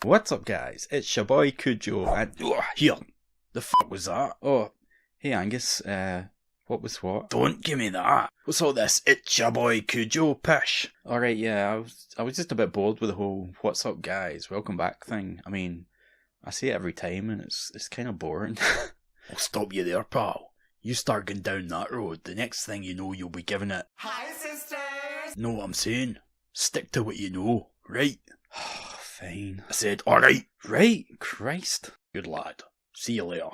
What's up guys, it's your boy Kujo and Here, the fuck was that? oh, hey Angus, what was what? Don't give me that. What's all this? It's your boy Kujo pish. Alright, yeah, I was just a bit bored with the whole what's up guys, welcome back thing. I mean, I say it every time and it's kind of boring. I'll stop you there, pal. You start going down that road, the next thing you know you'll be giving it, Hi sisters! know what I'm saying? Stick to what you know, right? Fine. I said, alright. Right, Christ. Good lad. See you later.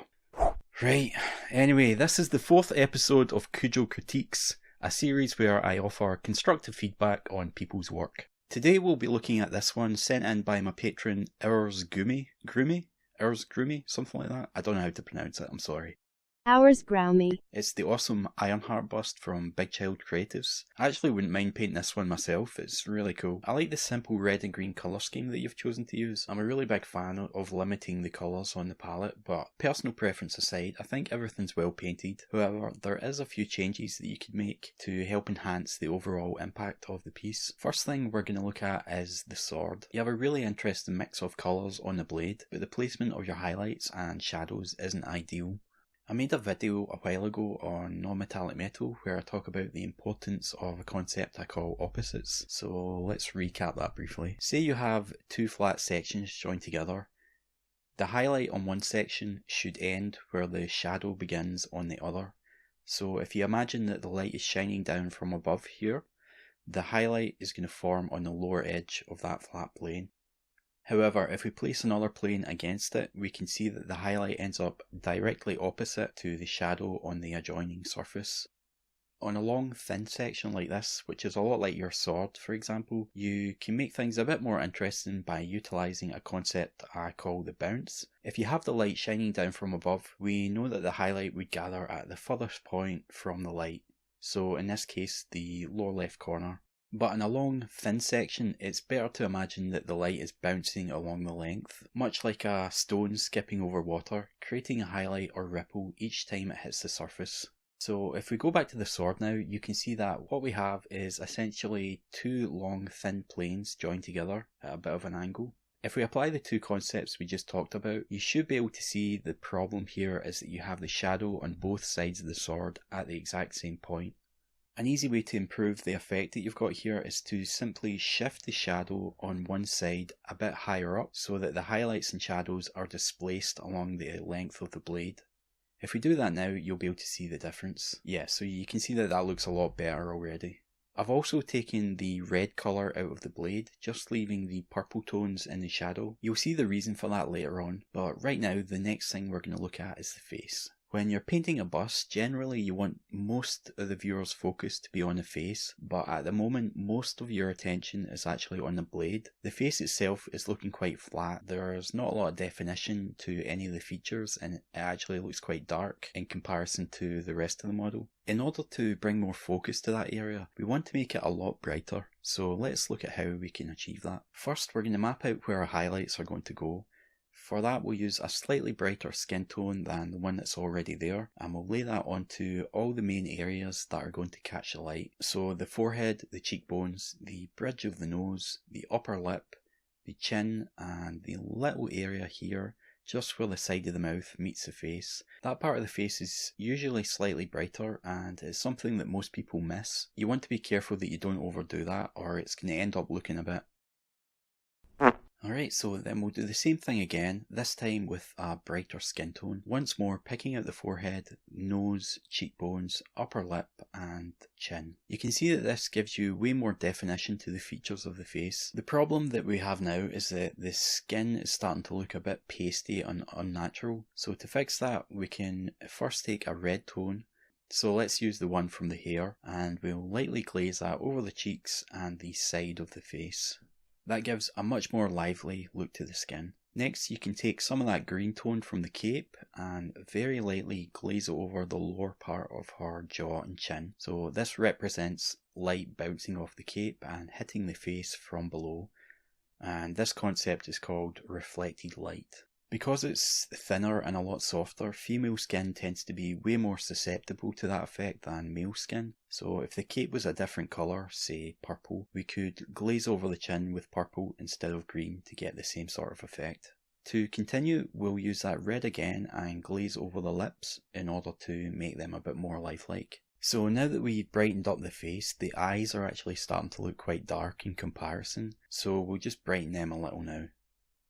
Right, anyway, this is the 4th episode of Kujo Critiques, a series where I offer constructive feedback on people's work. Today we'll be looking at this one sent in by my patron Groomy, something like that. I don't know how to pronounce it, I'm sorry. Ours Growmy. It's the awesome Ironheart bust from Big Child Creatives. I actually wouldn't mind painting this one myself, it's really cool. I like the simple red and green colour scheme that you've chosen to use. I'm a really big fan of limiting the colours on the palette, but personal preference aside, I think everything's well painted. However, there is a few changes that you could make to help enhance the overall impact of the piece. First thing we're going to look at is the sword. You have a really interesting mix of colours on the blade, but the placement of your highlights and shadows isn't ideal. I made a video a while ago on non-metallic metal where I talk about the importance of a concept I call opposites, so let's recap that briefly. Say you have two flat sections joined together. The highlight on one section should end where the shadow begins on the other. So if you imagine that the light is shining down from above here, the highlight is going to form on the lower edge of that flat plane. However, if we place another plane against it, we can see that the highlight ends up directly opposite to the shadow on the adjoining surface. On a long thin section like this, which is a lot like your sword for example, you can make things a bit more interesting by utilising a concept I call the bounce. If you have the light shining down from above, we know that the highlight would gather at the furthest point from the light, so in this case the lower left corner. But in a long, thin section, it's better to imagine that the light is bouncing along the length, much like a stone skipping over water, creating a highlight or ripple each time it hits the surface. So if we go back to the sword now, you can see that what we have is essentially two long, thin planes joined together at a bit of an angle. If we apply the two concepts we just talked about, you should be able to see the problem here is that you have the shadow on both sides of the sword at the exact same point. An easy way to improve the effect that you've got here is to simply shift the shadow on one side a bit higher up so that the highlights and shadows are displaced along the length of the blade. If we do that now, you'll be able to see the difference. Yeah, so you can see that that looks a lot better already. I've also taken the red colour out of the blade, just leaving the purple tones in the shadow. You'll see the reason for that later on, but right now the next thing we're going to look at is the face. When you're painting a bust, generally you want most of the viewer's focus to be on the face, but at the moment most of your attention is actually on the blade. The face itself is looking quite flat, there's not a lot of definition to any of the features and it actually looks quite dark in comparison to the rest of the model. In order to bring more focus to that area, we want to make it a lot brighter, so let's look at how we can achieve that. First we're going to map out where our highlights are going to go. For that we'll use a slightly brighter skin tone than the one that's already there, and we'll lay that onto all the main areas that are going to catch the light. So the forehead, the cheekbones, the bridge of the nose, the upper lip, the chin and the little area here just where the side of the mouth meets the face. That part of the face is usually slightly brighter and is something that most people miss. You want to be careful that you don't overdo that or it's going to end up looking a bit. Alright, so then we'll do the same thing again, this time with a brighter skin tone. Once more, picking out the forehead, nose, cheekbones, upper lip and chin. You can see that this gives you way more definition to the features of the face. The problem that we have now is that the skin is starting to look a bit pasty and unnatural. So to fix that, we can first take a red tone. So let's use the one from the hair and we'll lightly glaze that over the cheeks and the side of the face. That gives a much more lively look to the skin. Next you can take some of that green tone from the cape and very lightly glaze it over the lower part of her jaw and chin. So this represents light bouncing off the cape and hitting the face from below. And this concept is called reflected light. Because it's thinner and a lot softer, female skin tends to be way more susceptible to that effect than male skin. So if the cape was a different colour, say purple, we could glaze over the chin with purple instead of green to get the same sort of effect. To continue, we'll use that red again and glaze over the lips in order to make them a bit more lifelike. So now that we've brightened up the face, the eyes are actually starting to look quite dark in comparison, so we'll just brighten them a little now.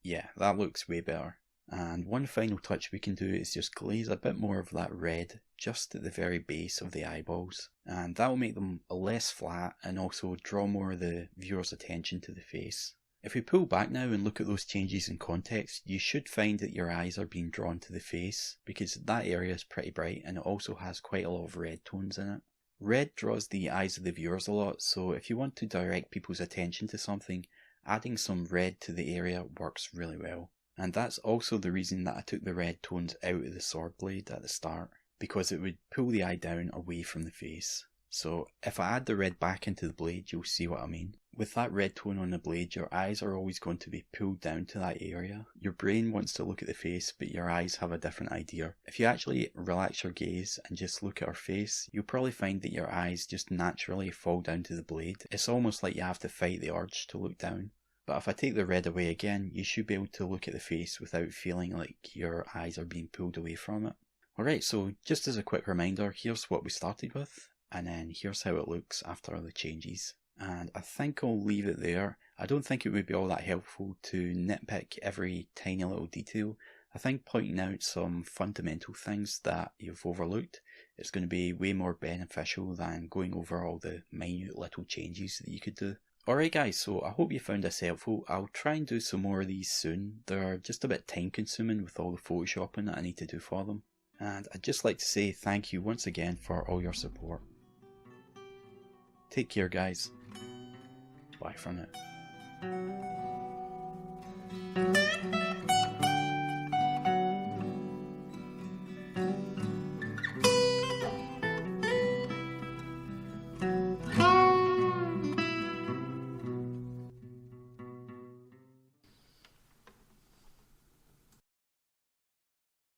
Yeah, that looks way better. And one final touch we can do is just glaze a bit more of that red just at the very base of the eyeballs, and that will make them less flat and also draw more of the viewer's attention to the face. If we pull back now and look at those changes in context, you should find that your eyes are being drawn to the face because that area is pretty bright and it also has quite a lot of red tones in it. Red draws the eyes of the viewers a lot, so if you want to direct people's attention to something, adding some red to the area works really well. And that's also the reason that I took the red tones out of the sword blade at the start, because it would pull the eye down away from the face. So if I add the red back into the blade, you'll see what I mean. With that red tone on the blade, your eyes are always going to be pulled down to that area. Your brain wants to look at the face, but your eyes have a different idea. If you actually relax your gaze and just look at her face, you'll probably find that your eyes just naturally fall down to the blade. It's almost like you have to fight the urge to look down. But if I take the red away again, you should be able to look at the face without feeling like your eyes are being pulled away from it. Alright, so just as a quick reminder, here's what we started with, and then here's how it looks after the changes. And I think I'll leave it there. I don't think it would be all that helpful to nitpick every tiny little detail. I think pointing out some fundamental things that you've overlooked is going to be way more beneficial than going over all the minute little changes that you could do. Alright guys, so I hope you found this helpful. I'll try and do some more of these soon. They're just a bit time consuming with all the photoshopping that I need to do for them. And I'd just like to say thank you once again for all your support. Take care guys. Bye for now.